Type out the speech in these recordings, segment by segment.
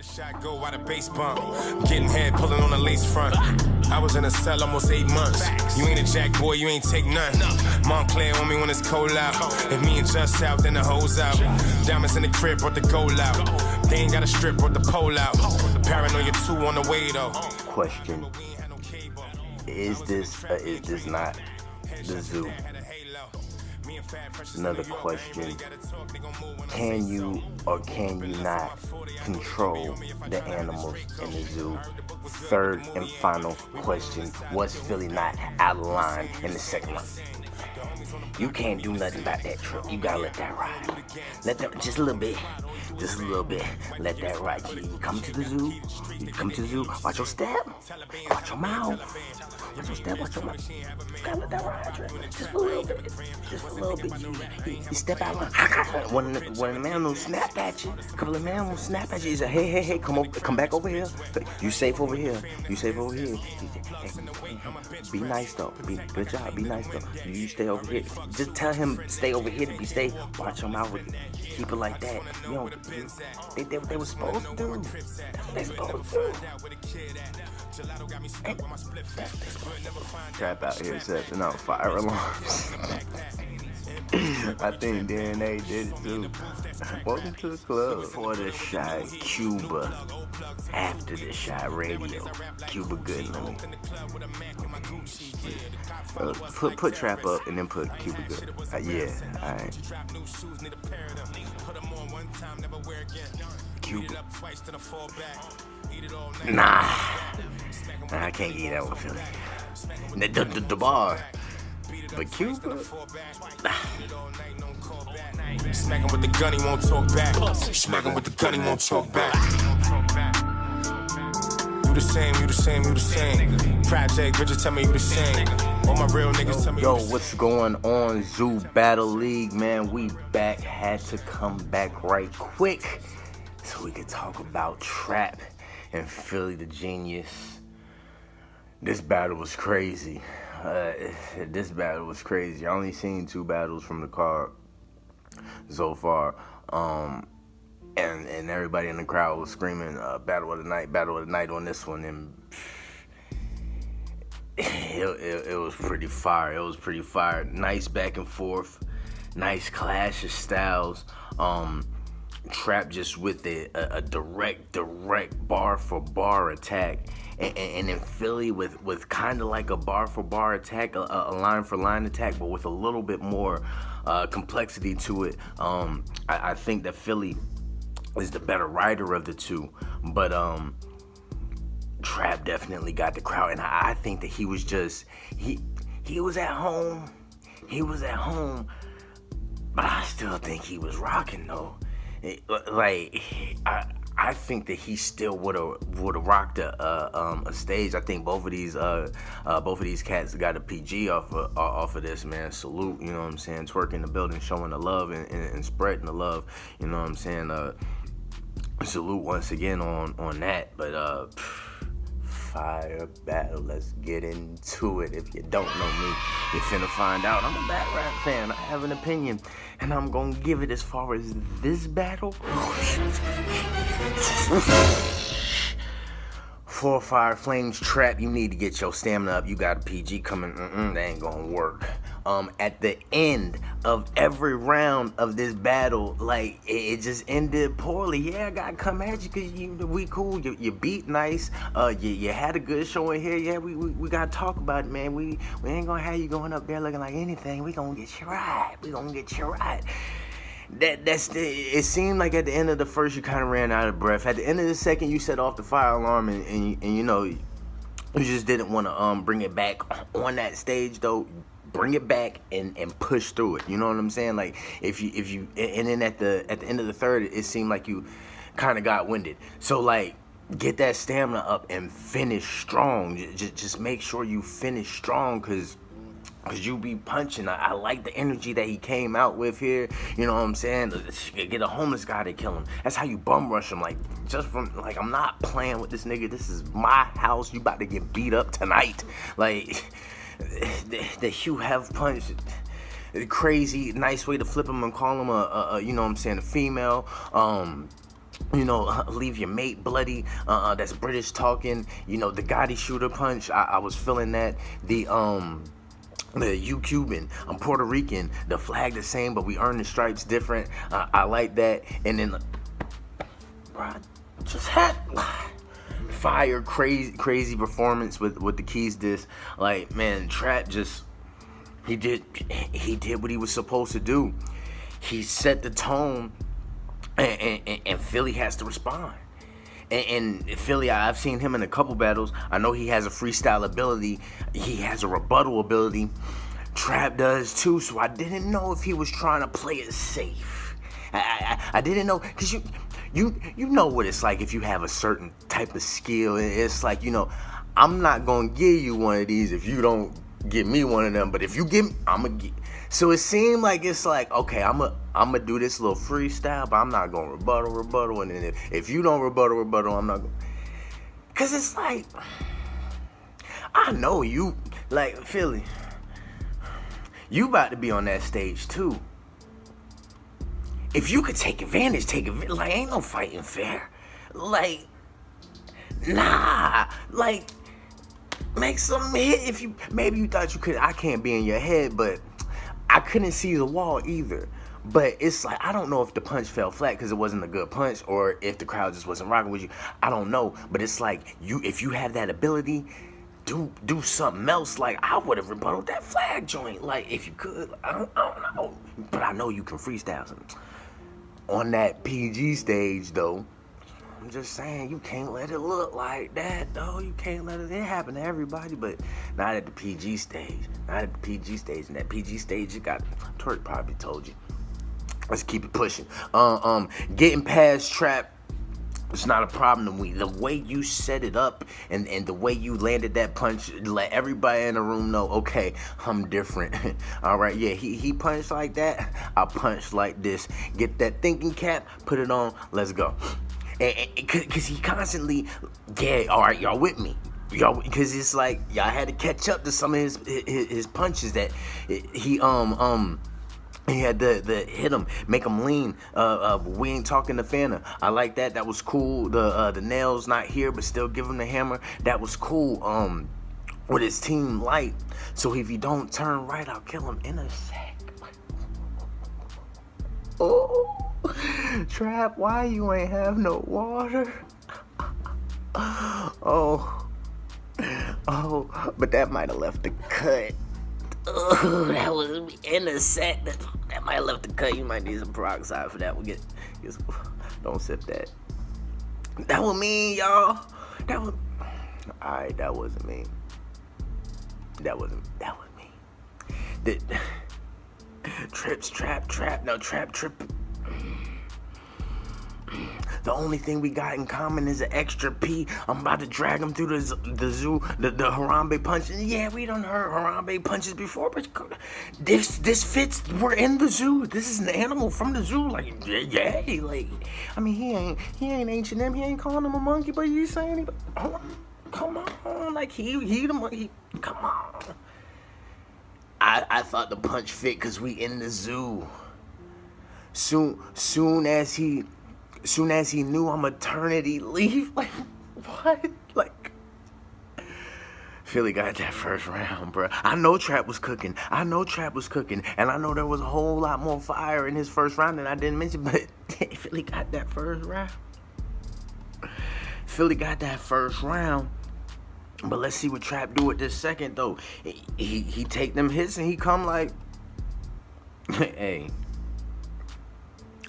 Shot go out of base bump. Getting head pulling on the lace front. I was in a cell almost 8 months. You ain't a jack boy, you ain't take none. Montclair on me when it's cold out. If me and Just out, then the hoes out. Diamonds in the crib, brought the gold out. They ain't got a strip, brought the pole out. Paranoia 2 on the way though. Question: Is this not the zoo? Another question: Can you or can you not control the animals in the zoo? Third and final question: Was Philly not out of line in the second round? You can't do nothing about that trip. You gotta let that ride. Let that just a little bit. Let that ride. You come to the zoo. Watch your step. Watch your mouth. Watch your step. Watch your mouth. You gotta let that ride. Just a little bit. You step out. One of the man will snap at you. A couple of men will snap at you. He say, hey, come back over here. You safe over here. Hey, be nice though. Good job. Be nice though. You stay over here. Just tell him stay over here to be safe. Watch him out with you. Keep it like that. You know, they were supposed to do. That's what they supposed to do. Trapp out here setting out fire alarms. I think DNA did it too. Welcome to the club. Before the shot, Cuba. After the shot, radio. Cuba Gooding. Put Trapp up and then put Cuba Gooding. Yeah, alright. Cuba. Nah, I can't get that one, Philly. The bar. But Cuba? Smack him with the gun, he won't talk back. Smack him with the gun, he won't talk back. You the same. Project, bitches tell me you the same. All my real niggas tell me Yo, what's going on, Zoo Battle League, man? We back. Had to come back right quick so we could talk about Trapp and Philly the Genius. This battle was crazy. I only seen 2 battles from the card so far. And everybody in the crowd was screaming battle of the night on this one, and it was pretty fire. Nice back and forth, nice clash of styles. Trapp just with a direct bar for bar attack, and in Philly with kind of like a bar for bar attack, a line for line attack, but with a little bit more complexity to it. I think that Philly is the better writer of the two, but Trapp definitely got the crowd, and I think that he was at home, but I still think he was rocking though. I think that he still would have rocked a stage. I think both of these cats got a PG off of this, man. Salute, you know what I'm saying? Twerking the building, showing the love and spreading the love, you know what I'm saying? Salute once again on that, but fire battle. Let's get into it. If you don't know me, you're finna find out. I'm a bad rap fan. I have an opinion, and I'm gonna give it as far as this battle. For Fire Flames Trapp, you need to get your stamina up. You got a PG coming. That ain't gonna work. At the end of every round of this battle, like it just ended poorly. Yeah, I gotta come at you because we cool. You beat nice. You had a good showing here. Yeah, we gotta talk about it, man. We ain't gonna have you going up there looking like anything. We gonna get you right. It seemed like at the end of the first you kind of ran out of breath. At the end of the second you set off the fire alarm and you know you just didn't want to bring it back on that stage though. Bring it back and push through it. You know what I'm saying? Like if you and then at the end of the third it seemed like you kind of got winded. So like get that stamina up and finish strong. Just make sure you finish strong because you be punching. I like the energy that he came out with here. You know what I'm saying? Get a homeless guy to kill him. That's how you bum rush him. Like, just from, like, I'm not playing with this nigga. This is my house. You about to get beat up tonight. Like, the Hugh Hef punch. Crazy, nice way to flip him and call him a you know what I'm saying, a female. leave your mate bloody. That's British talking. The Gotti shooter punch. I was feeling that. The you Cuban, I'm Puerto Rican. The flag the same, but we earn the stripes different. I like that. And then, bro, I just had fire, crazy performance with the Keys disc. Like, man, Trapp just he did what he was supposed to do. He set the tone, and Philly has to respond. And Philly, I've seen him in a couple battles. I know he has a freestyle ability. He has a rebuttal ability. Trapp does too, so I didn't know if he was trying to play it safe. I didn't know, because you know what it's like if you have a certain type of skill. It's like, I'm not going to give you one of these if you don't give me one of them. But if you give me, I'm going to give. So it seemed like it's like, okay, I'm gonna do this little freestyle, but I'm not gonna rebuttal, and then if you don't rebuttal, I'm not gonna. Cause it's like, I know you, like, Philly, you about to be on that stage too. If you could take advantage, like, ain't no fighting fair. Like, nah, like, make some hit. Maybe you thought you could, I can't be in your head, but I couldn't see the wall either. But it's like, I don't know if the punch fell flat because it wasn't a good punch, or if the crowd just wasn't rocking with you. I don't know. But it's like, if you have that ability, do something else. Like, I would have rebutted that flag joint. Like, if you could. I don't know. But I know you can freestyle something. On that PG stage, though, I'm just saying, you can't let it look like that, though. You can't let it happen to everybody, but not at the PG stage. Not at the PG stage. And that PG stage, you got, Tori probably told you. Let's keep it pushing. Getting past Trapp, it's not a problem. The way you set it up and the way you landed that punch, let everybody in the room know, okay, I'm different. All right, yeah, he punched like that. I punched like this. Get that thinking cap, put it on, let's go. Because he constantly, yeah, all right, y'all with me. Y'all, because it's like, y'all had to catch up to some of his punches that he had to hit him, make him lean. We ain't talking to Fanta. I like that. That was cool. The nails not here, but still give him the hammer. That was cool. With his team light. So if you don't turn right, I'll kill him in a sec. Oh. Trapp, why you ain't have no water? Oh, but that might have left the cut. Oh, that was in a set. That might have left the cut. You might need some peroxide for that. Don't sip that. That was mean, y'all. Alright, that wasn't me. That was me. Trapp. The only thing we got in common is an extra P. I'm about to drag him through the zoo, the Harambe punch. Yeah, we done heard Harambe punches before, but this fits. We're in the zoo. This is an animal from the zoo. Like, yeah, like, I mean, he ain't ancient him. He ain't calling him a monkey, but you saying, come on, like he the monkey. Come on. I thought the punch fit because we in the zoo. Soon as he knew I'm maternity leave, like, what? Like, Philly got that first round, bro. I know Trapp was cooking, and I know there was a whole lot more fire in his first round than I didn't mention, but Philly got that first round. But let's see what Trapp do with this second, though. He take them hits, and he come like, hey,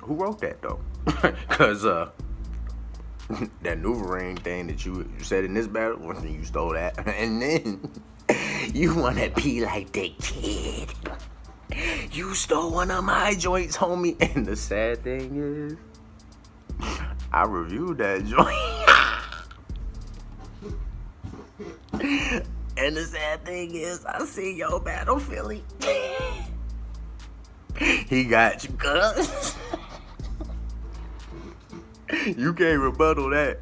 who wrote that, though? Because that NuvaRing thing that you said in this battle, you stole that. And then you want to be like the kid. You stole one of my joints, homie. And the sad thing is, I reviewed that joint. And the sad thing is, I see your battle, Philly. He got you, cuz. You can't rebuttal that.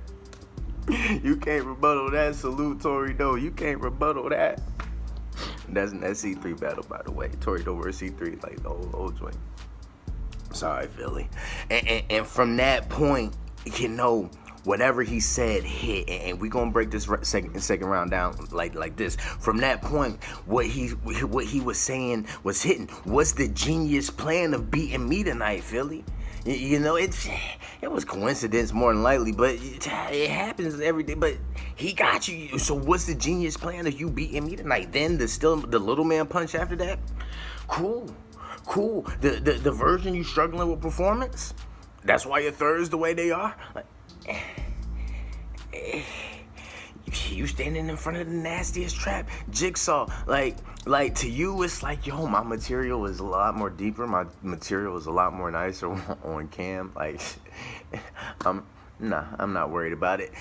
Salute Tori Doe. You can't rebuttal that. That's C3 battle, by the way. Tori Doe versus C3, like the old joint. Sorry, Philly. And from that point, you know, whatever he said hit, and we gonna break this second round down like this. From that point, what he was saying was hitting. What's the genius plan of beating me tonight, Philly? You know, it was coincidence more than likely, but it happens every day. But he got you. So what's the genius plan of you beating me tonight? Then the little man punch after that. Cool. The version you struggling with performance. That's why your thirds the way they are. Like, you standing in front of the nastiest trap jigsaw. Like to you, it's like, yo, my material is a lot more deeper. My material is a lot more nicer on cam. Like, I'm not worried about it.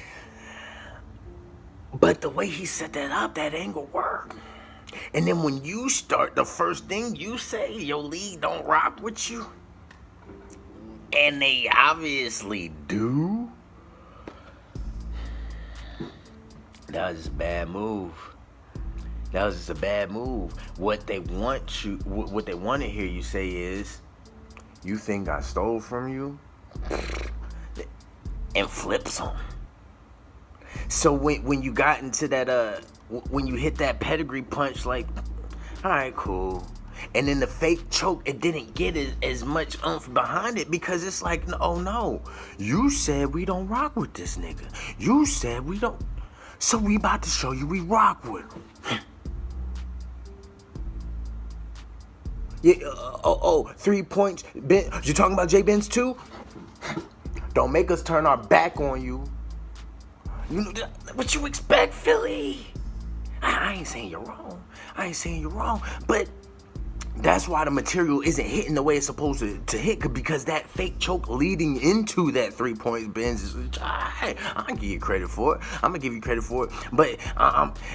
But the way he set that up, that angle worked. And then when you start, the first thing you say, your league don't rock with you. And they obviously do. That was just a bad move. What they want to hear you say is, you think I stole from you? And flips them. So when you got into that, when you hit that pedigree punch, like, all right, cool. And then the fake choke, it didn't get as much oomph behind it because it's like, oh no, you said we don't rock with this nigga. You said we don't. So we about to show you we rock with him. Yeah, 3 points. Ben, you talking about J Benz too? Don't make us turn our back on you. You know what you expect, Philly? I ain't saying you're wrong. But that's why the material isn't hitting the way it's supposed to hit, because that fake choke leading into that 3 point bends is, I can give you credit for it. I'm gonna give you credit for it. But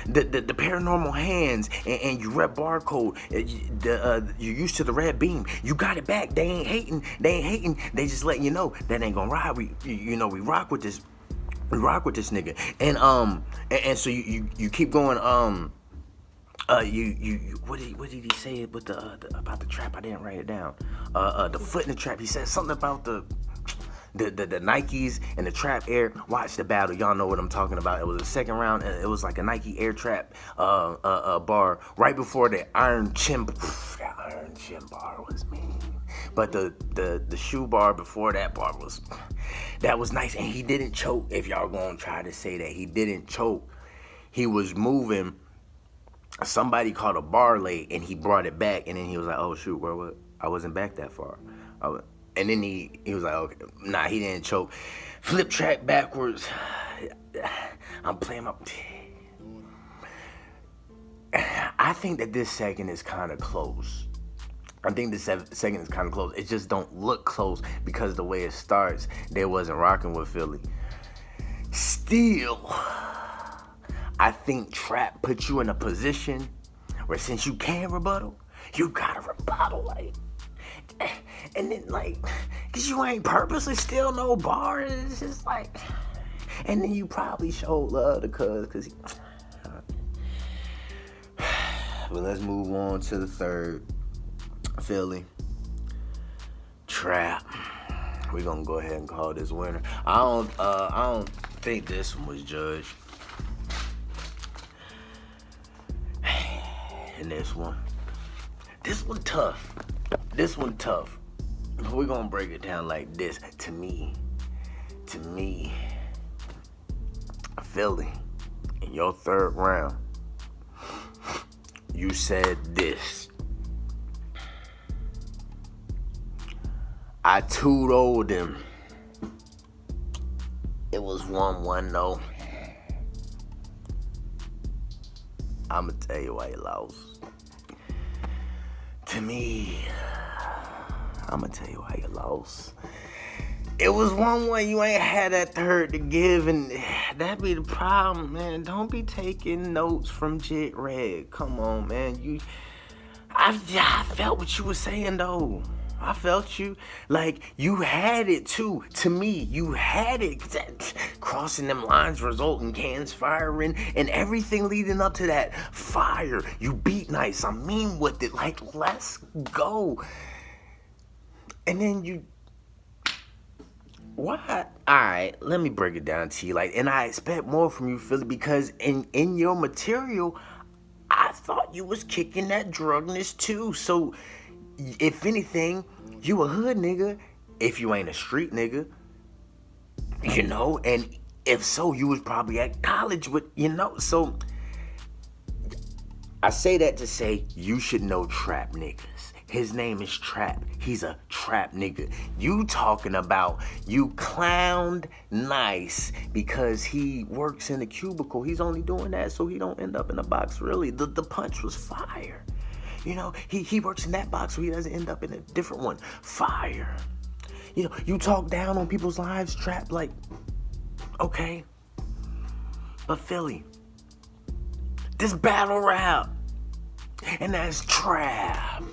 the paranormal hands and you rep barcode, you're used to the red beam. You got it back. They ain't hating. They just letting you know that ain't gonna ride. We rock with this. We rock with this nigga. And so you keep going. What did he say with about the trap? I didn't write it down. The foot in the trap. He said something about the Nikes and the Trap Air. Watch the battle. Y'all know what I'm talking about. It was the second round. And it was like a Nike Air Trap bar right before the Iron Chin. That Iron Chin bar was mean. But the shoe bar before that bar was nice. And he didn't choke. If y'all gonna try to say that he didn't choke, he was moving. Somebody caught a bar late and he brought it back, and then he was like, oh shoot, where was I? Wasn't back that far. And then he was like, okay, nah, he didn't choke. Flip track backwards. I'm playing my. I think that this second is kind of close. It just don't look close because the way it starts, they wasn't rocking with Philly. Still, I think Trapp put you in a position where since you can rebuttal, you gotta rebuttal, like, and then like, cause you ain't purposely steal no bar. It's just like, and then you probably showed love to cuz he. But let's move on to the third. Philly. Trapp. We're gonna go ahead and call this winner. I don't think this one was judged. And this one tough. We're gonna break it down like this. To me, Philly, in your third round, you said this. I 2-0'd him. It was 1-1 though. I'ma tell you why you lost. To me, I'ma tell you why you lost. It was 1-1. You ain't had that third to give, and that be the problem, man. Don't be taking notes from Jit Red. Come on, man. I felt what you were saying though. I felt you. Like, you had it too. To me, you had it. Crossing them lines resulting cans firing and everything leading up to that fire. You beat nice. I mean with it. Like, let's go. And then Why? All right, let me break it down to you. Like, and I expect more from you, Philly, because in your material, I thought you was kicking that drugness too. So, if anything, you a hood nigga. If you ain't a street nigga, and if so, you was probably at college with, So, I say that to say you should know trap niggas. His name is Trapp. He's a trap nigga. You talking about you clowned nice because he works in a cubicle. He's only doing that so he don't end up in a box. Really, the punch was fire. He works in that box so he doesn't end up in a different one. Fire. You talk down on people's lives, Trapp, like, okay. But Philly, this battle rap, and that's trap.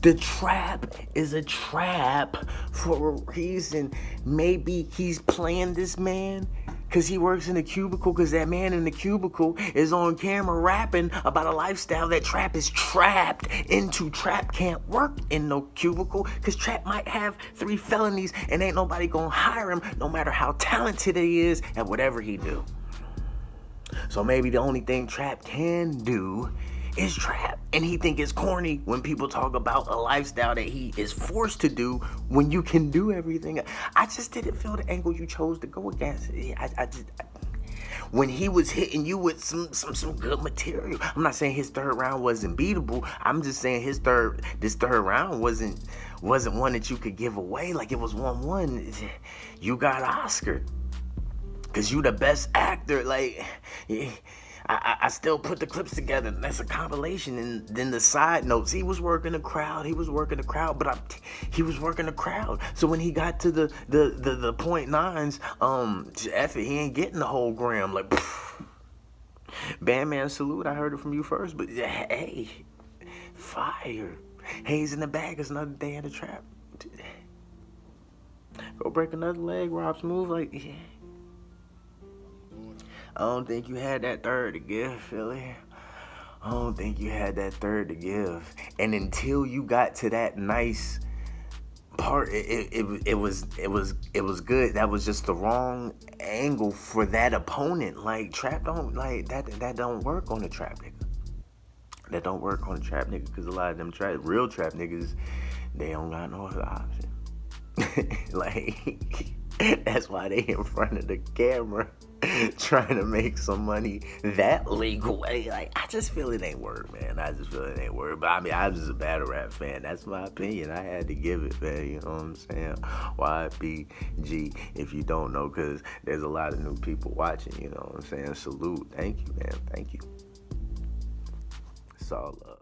The trap is a trap for a reason. Maybe he's playing this man because he works in a cubicle, because that man in the cubicle is on camera rapping about a lifestyle that Trapp is trapped into. Trapp can't work in no cubicle because Trapp might have 3 felonies and ain't nobody gonna hire him no matter how talented he is at whatever he do. So maybe the only thing Trapp can do is trap. And he think it's corny when people talk about a lifestyle that he is forced to do when you can do everything. I just didn't feel the angle you chose to go against. When he was hitting you with some good material. I'm not saying his third round wasn't beatable. I'm just saying this third round wasn't one that you could give away. Like, it was 1-1. You got Oscar. Cause you the best actor. Like, I still put the clips together. That's a compilation. And then the side notes, he was working the crowd. But he was working the crowd. So when he got to the .9s, F it, he ain't getting the whole gram. Like, Bandman, salute. I heard it from you first. But hey, fire. Hayes in the bag is another day in the trap. Go break another leg, Rob's move. Like, yeah. I don't think you had that third to give, Philly. I don't think you had that third to give. And until you got to that nice part, it was good. That was just the wrong angle for that opponent. Like, Trapp don't, like, that don't work on a trap nigga. That don't work on a trap nigga, because a lot of them real trap niggas, they don't got no other option. Like, that's why they in front of the camera trying to make some money that legal way. Like, I just feel it ain't work, man. I just feel it ain't work. But I mean, I'm just a battle rap fan. That's my opinion. I had to give it, man. You know what I'm saying? YPG, if you don't know, because there's a lot of new people watching. You know what I'm saying? Salute. Thank you, man. Thank you. It's all love.